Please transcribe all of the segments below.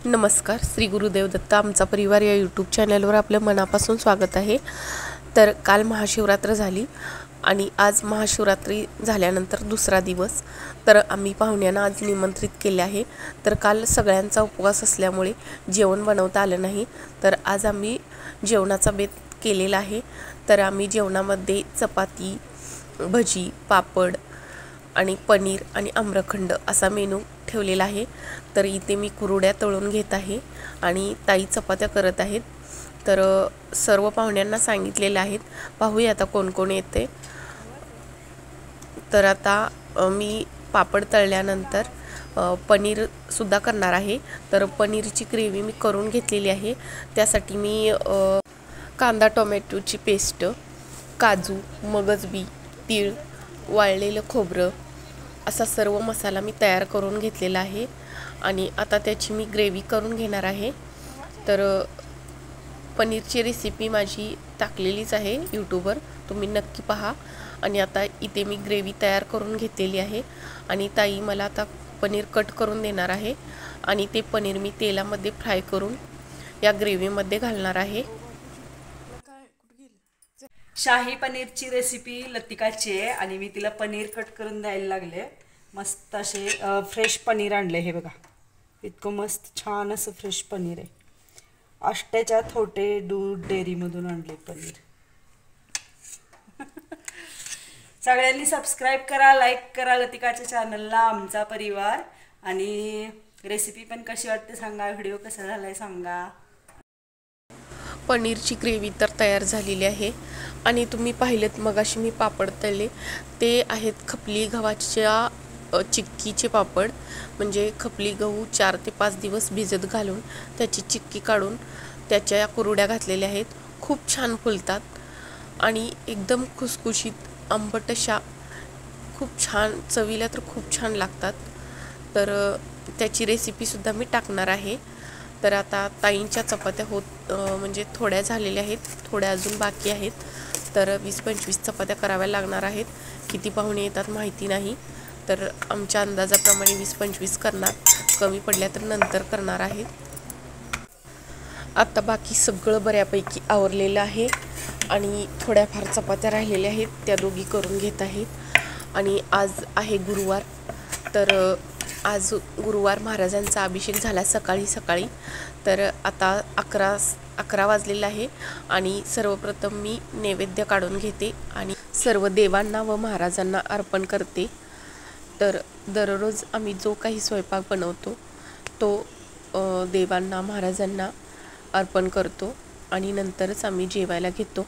नमस्कार. श्री गुरुदेव दत्त आमचा परिवार या यूट्यूब चॅनलवर आपलं मनापासून स्वागत आहे. तर काल महाशिवरात्र झाली आणि आज महाशिवरात्री झाल्यानंतर दुसरा दिवस. तर आम्ही पाहुण्यांना आज निमंत्रित केले आहे. तर काल सगळ्यांचा उपवास असल्यामुळे जेवण बनवता आलं नाही. तर आज आम्ही जेवणाचा बेत केलेला आहे. तर आम्ही जेवणामध्ये चपाती, भजी, पापड आणि पनीर आणि आम्रखंड असा मेनू ठेवलेला आहे. तर इथे मी कुरड्या तळून घेत आहे आणि ताई चपात्या करत आहेत. तर सर्व पाहुण्यांना सांगितलेले आहेत. पाहूया आता कोण कोण येते. तर आता मी पापड तळल्यानंतर पनीरसुद्धा करणार आहे. तर पनीरची ग्रेव्ही मी करून घेतलेली आहे. त्यासाठी मी कांदा टोमॅटोची पेस्ट, काजू, मगजबी, तीळ, वाळलेलं खोबरं असा सर्व मसाला मी तयार करून घेतलेला आहे आणि आता त्याची मी ग्रेव्ही करून घेणार आहे. तर पनीरची रेसिपी माझी टाकलेलीच आहे यूट्यूबवर, तुम्ही नक्की पहा. आणि आता इथे मी ग्रेव्ही तयार करून घेतलेली आहे आणि ताई मला आता पनीर कट करून देणार आहे आणि ते पनीर मी तेलामध्ये फ्राय करून या ग्रेव्हीमध्ये घालणार आहे. शाही पनीरची रेसिपी लतिकाची आहे आणि मी तिला पनीर कट करून द्यायला लागले. मस्त असे फ्रेश पनीर आणले. हे बघा, इतकं मस्त छान असं फ्रेश पनीर आहे. आष्ट्याच्या थोटे दूध डेअरीमधून आणले पनीर. सगळ्यांनी सबस्क्राईब करा, लाईक करा लतिकाच्या चॅनलला आमचा परिवार. आणि रेसिपी पण कशी वाटते सांगा, व्हिडिओ कसा झालाय सांगा. पनीरची ग्रेव्ही तर तयार झालेली आहे आणि तुम्ही पाहिलेत मगाशी मी पापड तळले, ते आहेत खपली गव्हाच्या चिक्कीचे पापड. म्हणजे खपली गहू 4 ते 5 दिवस भिजत घालून त्याची चिक्की काढून त्याच्या कुरड्या घातलेल्या आहेत. खूप छान फुलतात आणि एकदम खुसखुशीत आंबट अशा खूप छान, चवीला तर खूप छान लागतात. तर त्याची रेसिपीसुद्धा मी टाकणार आहे. तर आता ताईंच्या चपात्या म्हणजे थोड्या झालेल्या आहेत, थोड्या अजून बाकी आहेत. तर 20-25 चपात्या कराव्या लागणार आहेत. किती पाहुणे येतात माहिती नाही. तर आमच्या अंदाजाप्रमाणे 20-25 करणार, कमी पडल्या तर नंतर करणार आहेत. आता बाकी सगळं बऱ्यापैकी आवरलेलं आहे आणि थोड्याफार चपात्या राहिलेल्या आहेत, त्या दोघी करून घेत आहेत. आणि आज आहे गुरुवार. तर आज गुरुवार महाराजांचा अभिषेक झाला सकाळी. तर आता 11 वाजलेला आहे आणि सर्वप्रथम मी नैवेद्य काढून घेते आणि सर्व देवांना व महाराजांना अर्पण करते. तर दररोज आम्ही जो काही स्वयंपाक बनवतो तो देवांना महाराजांना अर्पण करतो आणि नंतरच आम्ही जेवायला घेतो.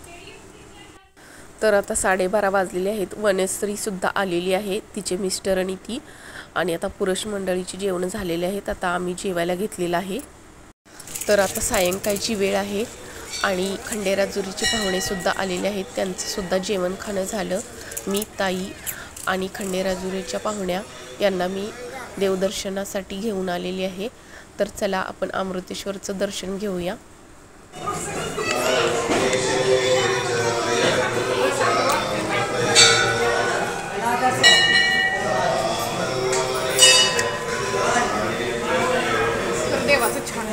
तर आता 12:30 वाजलेले आहेत. वनस्त्रीसुद्धा आलेली आहे, तिचे मिस्टर आणि ती. आणि आता पुरुष मंडळीची जेवण झालेले आहेत. आता आम्ही जेवायला घेतलेलं आहे. तर आता सायंकाळची वेळ आहे आणि खंडेराजुरीचे पाहुणेसुद्धा आलेले आहेत. त्यांचंसुद्धा जेवण खाणं झालं. मी, ताई आणि खंडेराजुरीच्या पाहुण्या यांना मी देवदर्शनासाठी घेऊन आलेली आहे. तर चला आपण अमृतेश्वरचं दर्शन घेऊया. देवाचं छान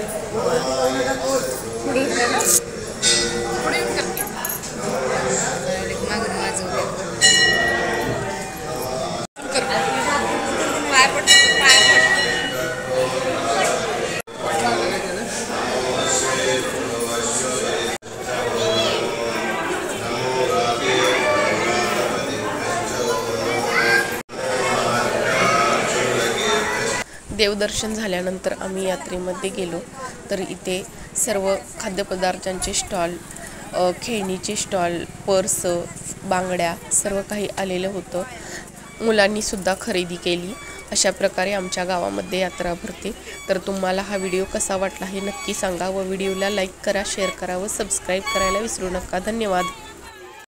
देवदर्शन झाल्यानंतर आम्ही यात्रेमध्ये गेलो. तर इथे सर्व खाद्यपदार्थांचे स्टॉल, खेळणीचे स्टॉल, पर्स, बांगड्या सर्व काही आलेलं होतं. मुलांनीसुद्धा खरेदी केली. अशा प्रकारे आमच्या गावामध्ये यात्रा भरते. तर तुम्हाला हा व्हिडिओ कसा वाटला हे नक्की सांगा व व्हिडिओला लाईक करा, शेअर करा व सबस्क्राईब करायला विसरू नका. धन्यवाद.